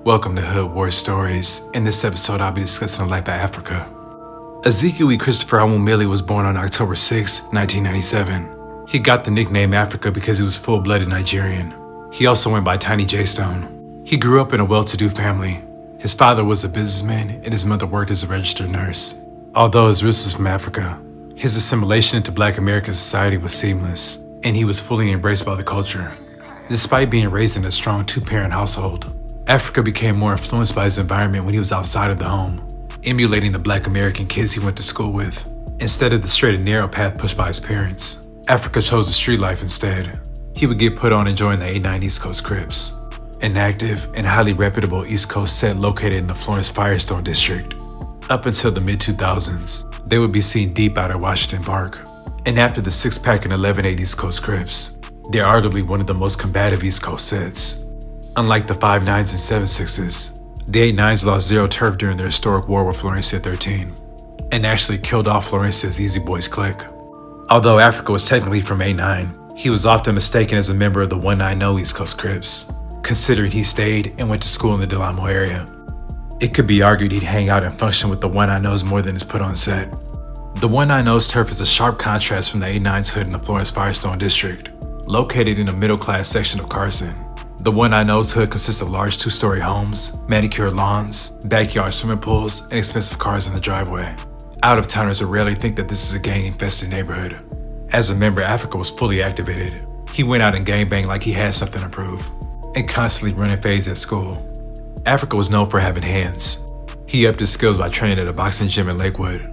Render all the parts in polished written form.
Welcome to Hood War Stories. In this episode, I'll be discussing the life of Africa. Ezekiel E. Christopher Awumili was born on October 6, 1997. He got the nickname Africa because he was full-blooded Nigerian. He also went by Tiny J Stone. He grew up in a well-to-do family. His father was a businessman and his mother worked as a registered nurse. Although his roots was from Africa, his assimilation into Black American society was seamless, and he was fully embraced by the culture. Despite being raised in a strong two-parent household, Africa became more influenced by his environment when he was outside of the home, emulating the Black American kids he went to school with. Instead of the straight and narrow path pushed by his parents, Africa chose the street life instead. He would get put on and join the '89 East Coast Crips, an active and highly reputable East Coast set located in the Florence Firestone district. Up until the mid-2000s, they would be seen deep out at Washington Park. And after the 6-pack and 11-8 East Coast Crips, they're arguably one of the most combative East Coast sets. Unlike the 5-9s and 7-6s, the 8-9s lost zero turf during their historic war with Florencia 13, and actually killed off Florencia's Easy Boys clique. Although Africa was technically from 8-9, he was often mistaken as a member of the 190 East Coast Crips, considering he stayed and went to school in the Delamo area. It could be argued he'd hang out and function with the 190s more than is put on set. The 190's turf is a sharp contrast from the 8-9's hood in the Florence Firestone district, located in the middle-class section of Carson. The 190's hood consists of large 2-story homes, manicured lawns, backyard swimming pools, and expensive cars in the driveway. Out-of-towners would rarely think that this is a gang-infested neighborhood. As a member, Africa was fully activated. He went out and gangbanged like he had something to prove, and constantly running phase at school. Africa was known for having hands. He upped his skills by training at a boxing gym in Lakewood.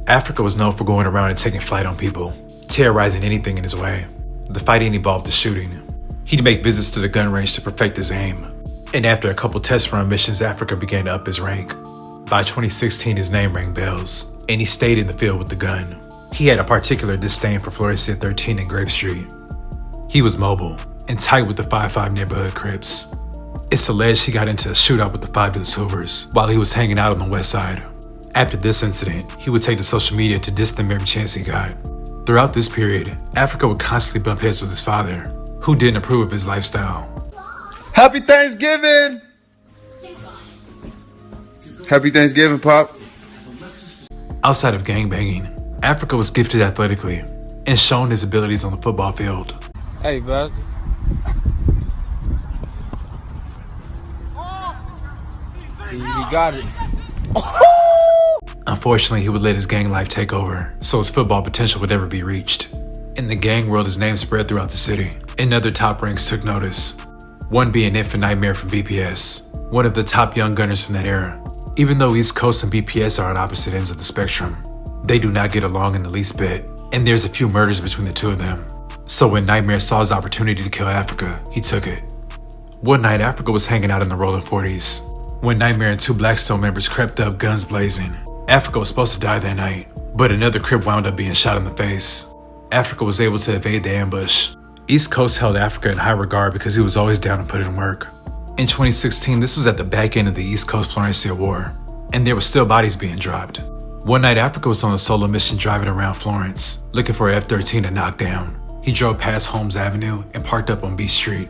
Africa was known for going around and taking flight on people, terrorizing anything in his way. The fighting evolved to shooting. He'd make visits to the gun range to perfect his aim. And after a couple test run missions, Africa began to up his rank. By 2016, his name rang bells, and he stayed in the field with the gun. He had a particular disdain for Florencia 13 and Grape Street. He was mobile and tight with the 5-5 neighborhood Crips. It's alleged he got into a shootout with the 5 Deuce Hoovers while he was hanging out on the west side. After this incident, he would take to social media to diss them every chance he got. Throughout this period, Africa would constantly bump heads with his father, who didn't approve of his lifestyle. Happy Thanksgiving! Happy Thanksgiving, Pop. Outside of gangbanging, Africa was gifted athletically and shown his abilities on the football field. Hey, bastard. He got it. Unfortunately, he would let his gang life take over, so his football potential would never be reached. In the gang world, his name spread throughout the city, and other top ranks took notice. One being Infant Nightmare from BPS, one of the top young gunners from that era. Even though East Coast and BPS are on opposite ends of the spectrum, they do not get along in the least bit, and there's a few murders between the two of them. So when Nightmare saw his opportunity to kill Africa, he took it. One night, Africa was hanging out in the rolling 40s, when Nightmare and 2 Blackstone members crept up, guns blazing. Africa was supposed to die that night, but another Crip wound up being shot in the face. Africa was able to evade the ambush. East Coast held Africa in high regard because he was always down to put in work. In 2016, this was at the back end of the East Coast Florencia War, and there were still bodies being dropped. One night, Africa was on a solo mission driving around Florence, looking for a F-13 to knock down. He drove past Holmes Avenue and parked up on B Street.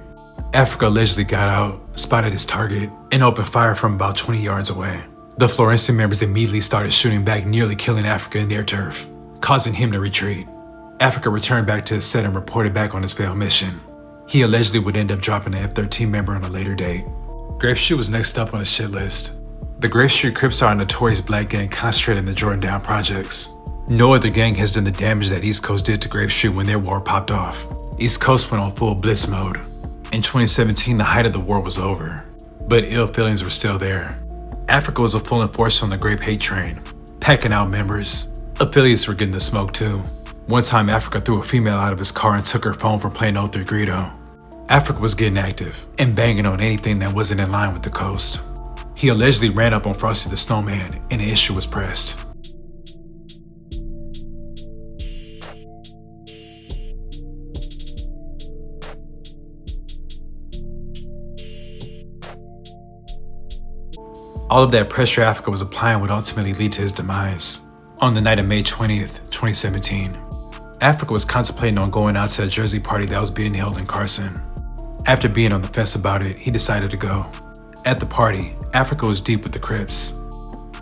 Africa allegedly got out, spotted his target, and opened fire from about 20 yards away. The Florencia members immediately started shooting back, nearly killing Africa in their turf, causing him to retreat. Africa returned back to his set and reported back on his failed mission. He allegedly would end up dropping the F-13 member on a later date. Grape Street was next up on the shit list. The Grape Street Crips are a notorious Black gang concentrated in the Jordan Down projects. No other gang has done the damage that East Coast did to Grape Street when their war popped off. East Coast went on full blitz mode. In 2017, the height of the war was over, but ill feelings were still there. Africa was a full enforcer on the Grape hate train, packing out members. Affiliates were getting the smoke too. One time, Africa threw a female out of his car and took her phone from playing 03 Greedo. Africa was getting active and banging on anything that wasn't in line with the coast. He allegedly ran up on Frosty the Snowman, and the issue was pressed. All of that pressure Africa was applying would ultimately lead to his demise. On the night of May 20th, 2017, Africa was contemplating on going out to a Jersey party that was being held in Carson. After being on the fence about it, he decided to go. At the party, Africa was deep with the Crips,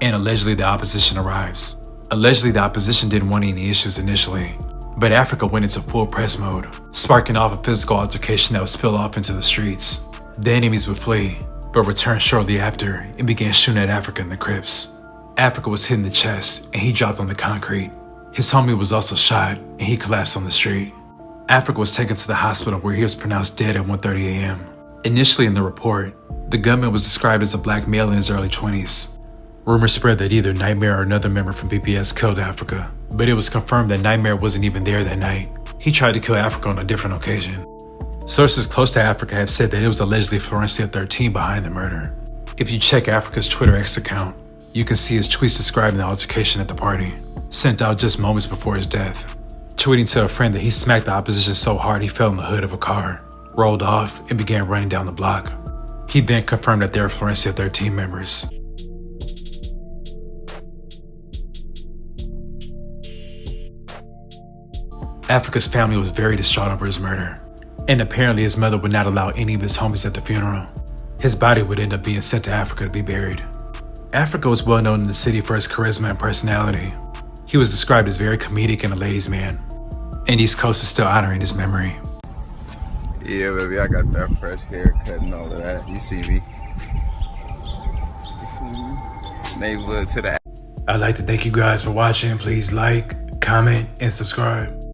and allegedly the opposition arrives. Allegedly the opposition didn't want any issues initially, but Africa went into full press mode, sparking off a physical altercation that would spill off into the streets. The enemies would flee, but returned shortly after and began shooting at Africa and the Crips. Africa was hit in the chest and he dropped on the concrete. His homie was also shot and he collapsed on the street. Africa was taken to the hospital where he was pronounced dead at 1:30 a.m. Initially in the report, the gunman was described as a black male in his early 20s. Rumors spread that either Nightmare or another member from BPS killed Africa, but it was confirmed that Nightmare wasn't even there that night. He tried to kill Africa on a different occasion. Sources close to Africa have said that it was allegedly Florencia 13 behind the murder. If you check Africa's Twitter X account, you can see his tweets describing the altercation at the party, sent out just moments before his death, tweeting to a friend that he smacked the opposition so hard he fell in the hood of a car, rolled off, and began running down the block. He then confirmed that they were Florencia 13 members. Africa's family was very distraught over his murder, and apparently his mother would not allow any of his homies at the funeral. His body would end up being sent to Africa to be buried. Africa was well known in the city for his charisma and personality. He was described as very comedic and a ladies' man, and East Coast is still honoring his memory. Yeah, baby, I got that fresh haircut and all of that. You see me? Neighborhood to the... I'd like to thank you guys for watching. Please like, comment, and subscribe.